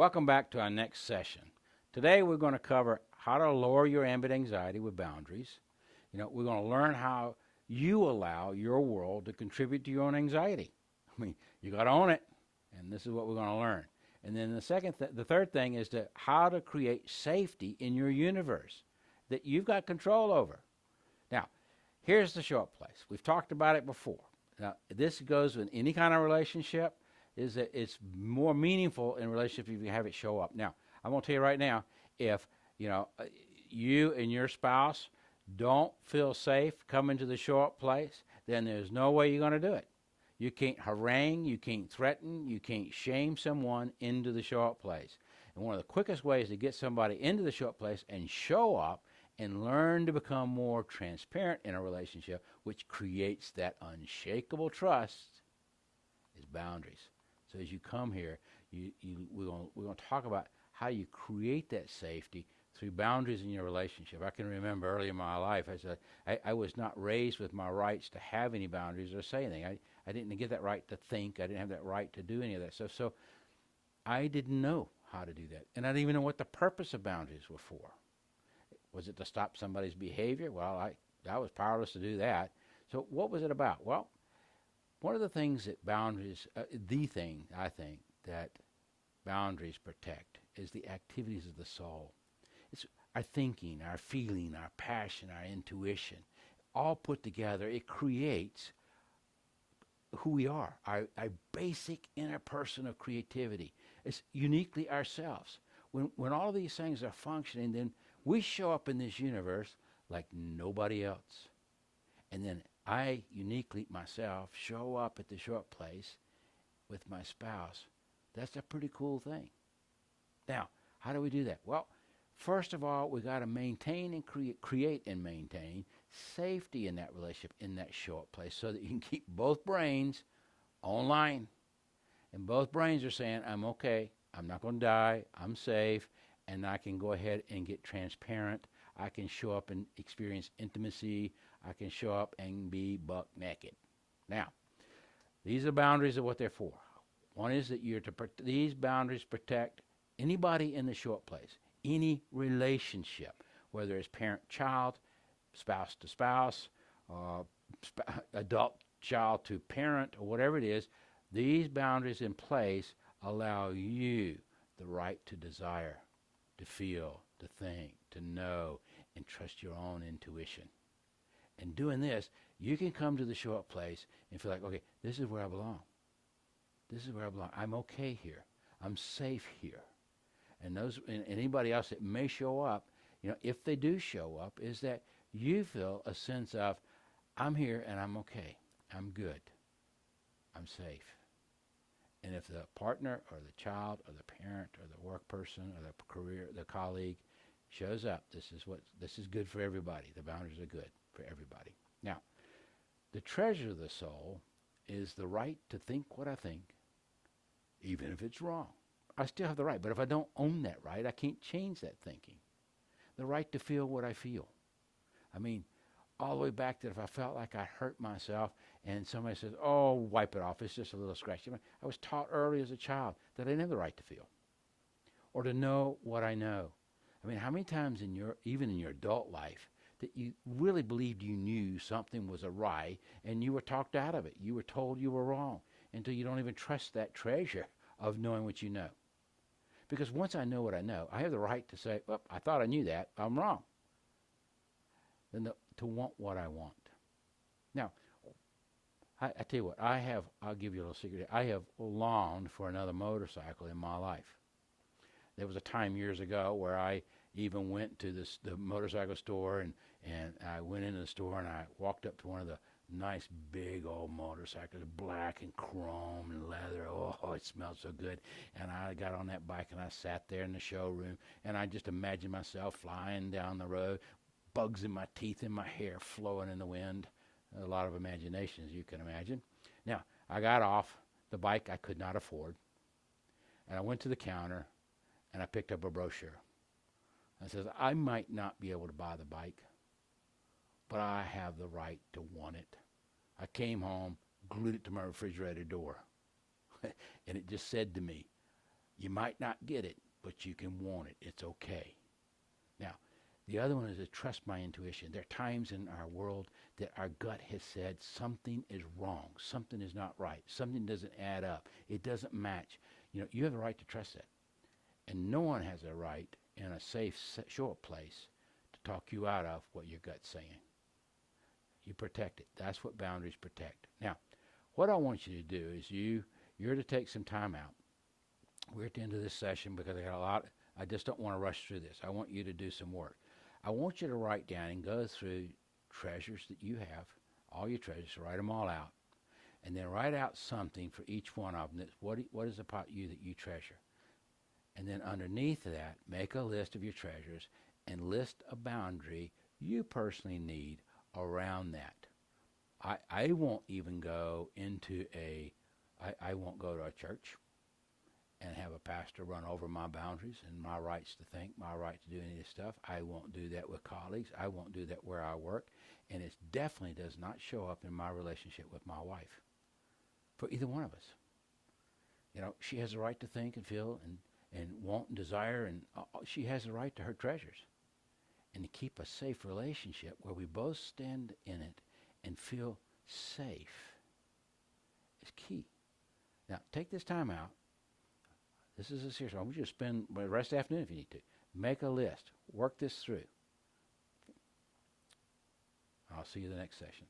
Welcome back to our next session. Today we're going to cover how to lower your ambient anxiety with boundaries. We're going to learn how you allow your world to contribute to your own anxiety. I mean, you got to own it, and this is what we're going to learn. And then the third thing is how to create safety in your universe that you've got control over. Now, here's the short place. We've talked about it before. Now, this goes with any kind of relationship. Is that it's more meaningful in a relationship if you have it show up. Now, I'm going to tell you right now, if you and your spouse don't feel safe coming to the show up place, then there's no way you're going to do it. You can't harangue, you can't threaten, you can't shame someone into the show up place. And one of the quickest ways to get somebody into the show up place and show up and learn to become more transparent in a relationship, which creates that unshakable trust, is boundaries. So as you come here, we're going to talk about how you create that safety through boundaries in your relationship. I can remember early in my life, I was not raised with my rights to have any boundaries or say anything. I didn't get that right to think. I didn't have that right to do any of that stuff. So I didn't know how to do that. And I didn't even know what the purpose of boundaries were for. Was it to stop somebody's behavior? Well, I was powerless to do that. So what was it about? Well, one of the things that boundaries, the thing I think that boundaries protect is the activities of the soul. It's our thinking, our feeling, our passion, our intuition, all put together. It creates who we are, our basic inner person of creativity. It's uniquely ourselves. When all of these things are functioning, then we show up in this universe like nobody else. And then I uniquely myself show up at the short place with my spouse. That's a pretty cool thing. Now, how do we do that? Well, first of all, we got to maintain and create and maintain safety in that relationship, in that show up place, so that you can keep both brains online. And both brains are saying, I'm okay, I'm not going to die, I'm safe, and I can go ahead and get transparent. I can show up and experience intimacy. I can show up and be buck naked. Now, these are boundaries of what they're for. One is that these boundaries protect anybody in the show up place, any relationship, whether it's parent-child, spouse to spouse, adult child to parent, or whatever it is. These boundaries in place allow you the right to desire, to feel, to think, to know, and trust your own intuition. And doing this, you can come to the show up place and feel like, okay, this is where I belong. This is where I belong. I'm okay here. I'm safe here. And anybody else that may show up, if they do show up, is that you feel a sense of, I'm here and I'm okay. I'm good. I'm safe. And if the partner or the child or the parent or the work person or the colleague shows up, this is good for everybody. The boundaries are good for everybody. Now, the treasure of the soul is the right to think what I think, even if it's wrong. I still have the right, but if I don't own that right, I can't change that thinking. The right to feel what I feel. I mean, all the way back to if I felt like I hurt myself and somebody says, oh, wipe it off, it's just a little scratch. I was taught early as a child that I didn't have the right to feel or to know what I know. I mean, how many times even in your adult life that you really believed you knew something was awry and you were talked out of it. You were told you were wrong until you don't even trust that treasure of knowing what you know. Because once I know what I know, I have the right to say, well, I thought I knew that, I'm wrong. Then to want what I want. Now, I tell you what, I'll give you a little secret. I have longed for another motorcycle in my life. There was a time years ago where I even went to the motorcycle store and I went into the store and I walked up to one of the nice big old motorcycles, black and chrome and leather. Oh, it smelled so good. And I got on that bike and I sat there in the showroom and I just imagined myself flying down the road, bugs in my teeth and my hair flowing in the wind. A lot of imagination, as you can imagine. Now, I got off the bike I could not afford and I went to the counter and I picked up a brochure. I says, I might not be able to buy the bike, but I have the right to want it. I came home, glued it to my refrigerator door, and it just said to me, You might not get it, but you can want it. It's okay. Now, the other one is to trust my intuition. There are times in our world that our gut has said something is wrong, something is not right, something doesn't add up, it doesn't match. You have a right to trust that. And no one has a right in a safe, short place to talk you out of what your gut's saying. You protect it. That's what boundaries protect. Now, what I want you to do is you're to take some time out. We're at the end of this session because I just don't want to rush through this. I want you to do some work. I want you to write down and go through treasures that you have, all your treasures, write them all out, and then write out something for each one of them. That's what is about you that you treasure. And then underneath that, make a list of your treasures and list a boundary you personally need around that. I won't even go into I won't go to a church and have a pastor run over my boundaries and my rights to think, my right to do any of this stuff. I won't do that with colleagues. I won't do that where I work. And it definitely does not show up in my relationship with my wife, for either one of us. She has the right to think and feel and want and desire, and she has the right to her treasures. And to keep a safe relationship where we both stand in it and feel safe is key. Now, take this time out. This is a serious one. I want you to spend the rest of the afternoon if you need to. Make a list. Work this through. I'll see you the next session.